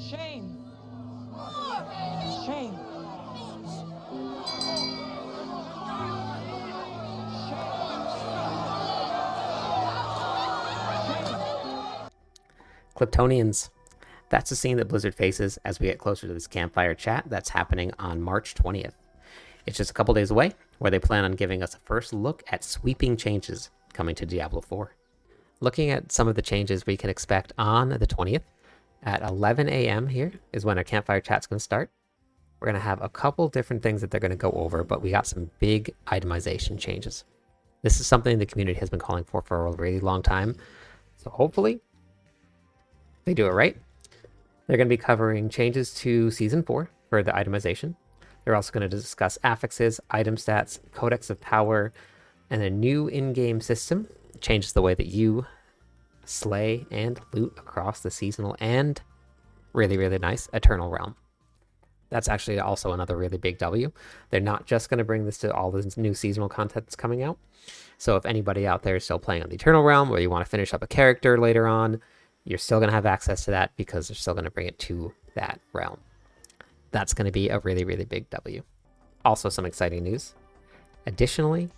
Shame. Shame. Kryptonians. That's the scene that Blizzard faces as we get closer to this campfire chat that's happening on March 20th. It's just a couple days away, where they plan on giving us a first look at sweeping changes coming to Diablo 4. Looking at some of the changes we can expect on the 20th, at 11 a.m. here is when our campfire chat's going to start. We're going to have a couple different things that they're going to go over, but we got some big itemization changes. This is something the community has been calling for a really long time, so hopefully they do it right. They're going to be covering changes to Season 4 for the itemization. They're also going to discuss affixes, item stats, codex of power, and a new in-game system. It changes the way that you slay and loot across the seasonal and really, really nice Eternal Realm. That's actually also another really big W. They're not just going to bring this to all this new seasonal content that's coming out. So if anybody out there is still playing on the Eternal Realm, or you want to finish up a character later on, you're still going to have access to that because they're still going to bring it to that realm. That's going to be a really, really big W. Also some exciting news. Additionally,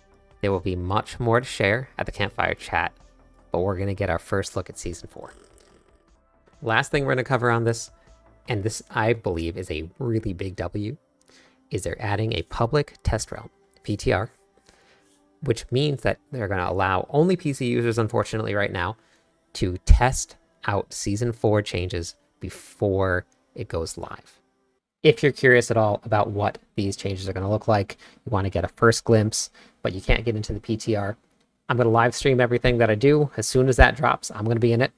there will be much more to share at the campfire chat, but we're going to get our first look at Season 4. Last thing we're going to cover on this, and this I believe is a really big W, is they're adding a public test realm, PTR, which means that they're going to allow only PC users, unfortunately right now, to test out Season 4 changes before it goes live. If you're curious at all about what these changes are going to look like, you want to get a first glimpse, but you can't get into the PTR, I'm going to live stream everything that I do. As soon as that drops, I'm going to be in it.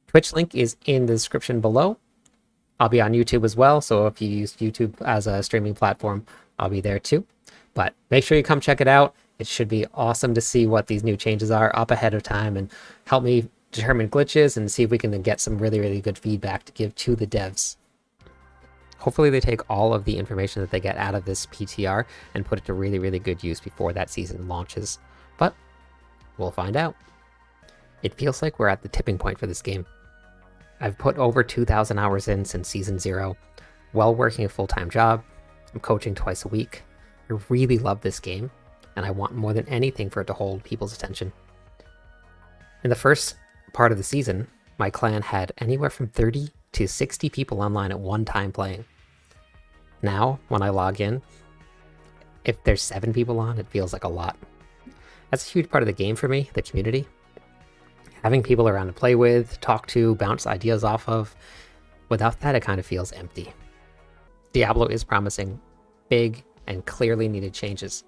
Twitch link is in the description below. I'll be on YouTube as well, so if you use YouTube as a streaming platform, I'll be there too. But make sure you come check it out. It should be awesome to see what these new changes are up ahead of time and help me determine glitches and see if we can get some really, really good feedback to give to the devs. Hopefully they take all of the information that they get out of this PTR and put it to really, really good use before that season launches. But we'll find out. It feels like we're at the tipping point for this game. I've put over 2,000 hours in since Season 0, while working a full-time job. I'm coaching twice a week. I really love this game, and I want more than anything for it to hold people's attention. In the first part of the season, my clan had anywhere from 30 to 60 people online at one time playing. Now, when I log in, if there's 7 people on, it feels like a lot. That's a huge part of the game for me, the community. Having people around to play with, talk to, bounce ideas off of. Without that, it kind of feels empty. Diablo is promising big and clearly needed changes.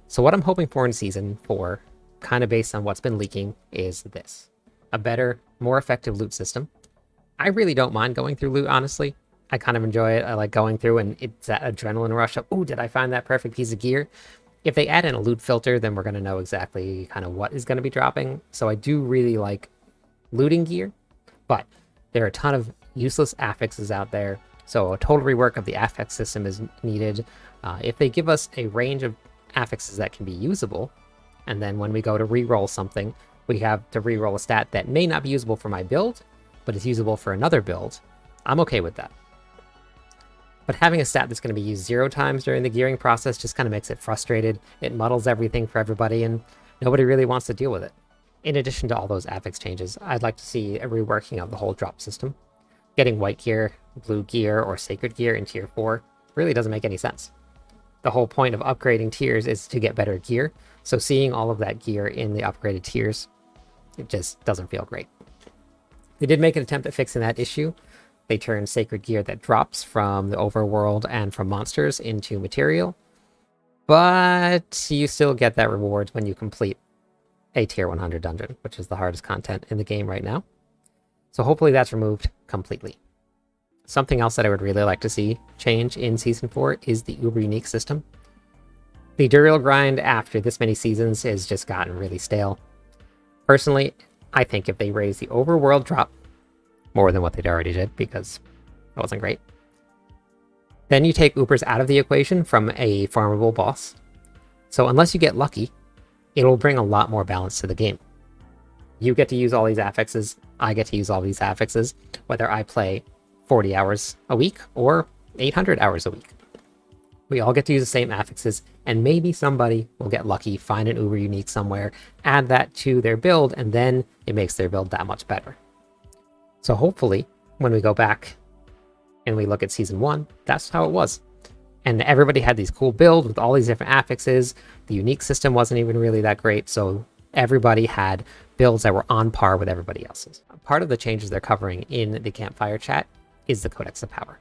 So what I'm hoping for in Season 4, kind of based on what's been leaking, is this. A better, more effective loot system. I really don't mind going through loot, honestly. I kind of enjoy it. I like going through and it's that adrenaline rush of, oh, did I find that perfect piece of gear? If they add in a loot filter, then we're going to know exactly kind of what is going to be dropping. So I do really like looting gear, but there are a ton of useless affixes out there. So a total rework of the affix system is needed. If they give us a range of affixes that can be usable, and then when we go to reroll something, we have to reroll a stat that may not be usable for my build, but is usable for another build, I'm okay with that. But having a stat that's going to be used 0 times during the gearing process just kind of makes it frustrated. It muddles everything for everybody, and nobody really wants to deal with it. In addition to all those affix changes, I'd like to see a reworking of the whole drop system. Getting white gear, blue gear, or sacred gear in tier 4 really doesn't make any sense. The whole point of upgrading tiers is to get better gear, so seeing all of that gear in the upgraded tiers, it just doesn't feel great. They did make an attempt at fixing that issue. They turned sacred gear that drops from the overworld and from monsters into material, but you still get that reward when you complete a tier 100 dungeon, which is the hardest content in the game right now. So hopefully that's removed completely. Something else that I would really like to see change in Season 4 is the uber unique system. The Duriel grind after this many seasons has just gotten really stale. Personally, I think if they raise the overworld drop more than what they'd already did, because it wasn't great, then you take Ubers out of the equation from a farmable boss. So unless you get lucky, it'll bring a lot more balance to the game. You get to use all these affixes, I get to use all these affixes, whether I play 40 hours a week or 800 hours a week. We all get to use the same affixes, and maybe somebody will get lucky, find an uber unique somewhere, add that to their build, and then it makes their build that much better. So hopefully, when we go back and we look at season 1, that's how it was. And everybody had these cool builds with all these different affixes. The unique system wasn't even really that great, so everybody had builds that were on par with everybody else's. Part of the changes they're covering in the campfire chat is the codex of power.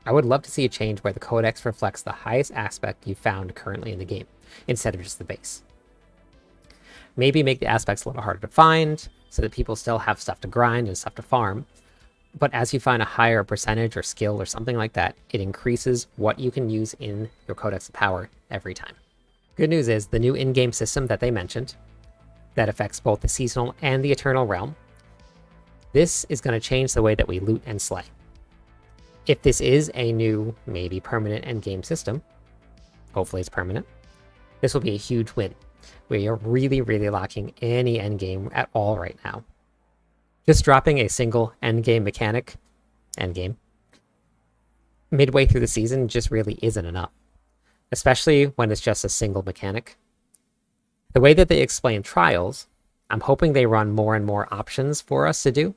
I would love to see a change where the codex reflects the highest aspect you found currently in the game, instead of just the base. Maybe make the aspects a little harder to find, so that people still have stuff to grind and stuff to farm. But as you find a higher percentage or skill or something like that, it increases what you can use in your codex of power every time. Good news is the new in-game system that they mentioned, that affects both the seasonal and the eternal realm, this is going to change the way that we loot and slay. If this is a new, maybe permanent endgame system, hopefully it's permanent, this will be a huge win. We are really, really lacking any endgame at all right now. Just dropping a single endgame mechanic, midway through the season just really isn't enough, especially when it's just a single mechanic. The way that they explain trials, I'm hoping they run more and more options for us to do.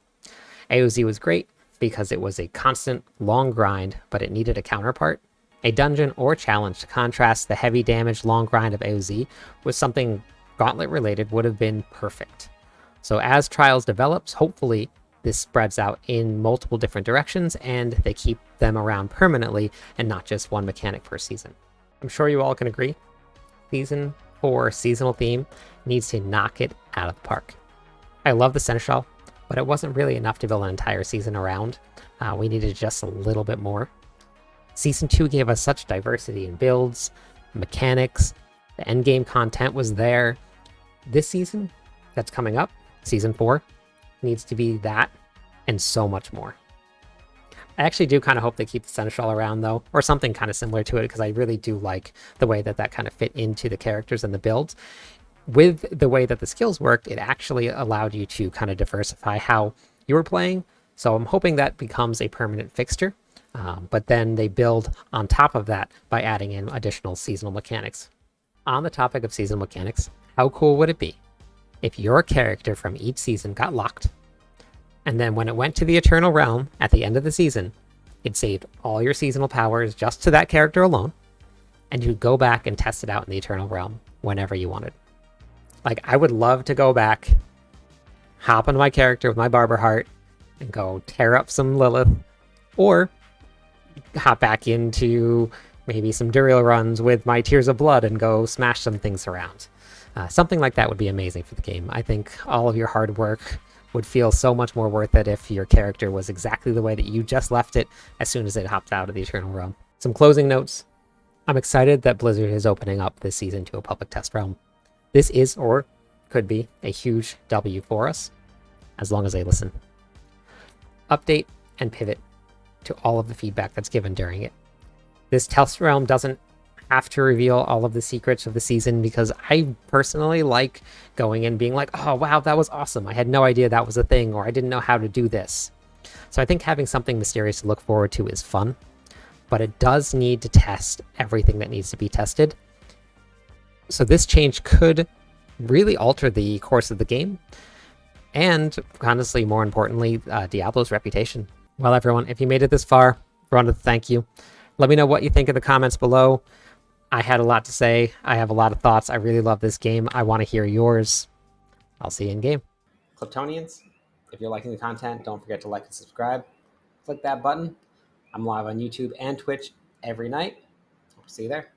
AOZ was great, because it was a constant, long grind, but it needed a counterpart. A dungeon or challenge to contrast the heavy damage long grind of AOZ with something gauntlet related would have been perfect. So as Trials develops, hopefully this spreads out in multiple different directions and they keep them around permanently and not just one mechanic per season. I'm sure you all can agree, Season 4 seasonal theme needs to knock it out of the park. I love the Seneschal, but it wasn't really enough to build an entire season around. We needed just a little bit more. Season 2 gave us such diversity in builds, mechanics, the endgame content was there. This season that's coming up, Season 4, needs to be that and so much more. I actually do kind of hope they keep the Seneschal around though, or something kind of similar to it, because I really do like the way that that kind of fit into the characters and the builds. With the way that the skills worked, it actually allowed you to kind of diversify how you were playing. So I'm hoping that becomes a permanent fixture. But then they build on top of that by adding in additional seasonal mechanics. On the topic of seasonal mechanics, how cool would it be if your character from each season got locked, and then when it went to the Eternal Realm at the end of the season, it saved all your seasonal powers just to that character alone, and you'd go back and test it out in the Eternal Realm whenever you wanted. Like, I would love to go back, hop on my character with my Barber Heart, and go tear up some Lilith, or hop back into maybe some Duriel runs with my Tears of Blood and go smash some things around. Something like that would be amazing for the game. I think all of your hard work would feel so much more worth it if your character was exactly the way that you just left it as soon as it hopped out of the Eternal Realm. Some closing notes. I'm excited that Blizzard is opening up this season to a public test realm. This is, or could be, a huge W for us, as long as they listen. Update and pivot to all of the feedback that's given during it. This test realm doesn't have to reveal all of the secrets of the season, because I personally like going in being like, oh wow, that was awesome, I had no idea that was a thing, or I didn't know how to do this. So I think having something mysterious to look forward to is fun, but it does need to test everything that needs to be tested. So this change could really alter the course of the game, and honestly, more importantly, Diablo's reputation. Well, everyone, if you made it this far, I want to thank you. Let me know what you think in the comments below. I had a lot to say. I have a lot of thoughts. I really love this game. I want to hear yours. I'll see you in game. Cliptonians, if you're liking the content, don't forget to like and subscribe. Click that button. I'm live on YouTube and Twitch every night. Hope to see you there.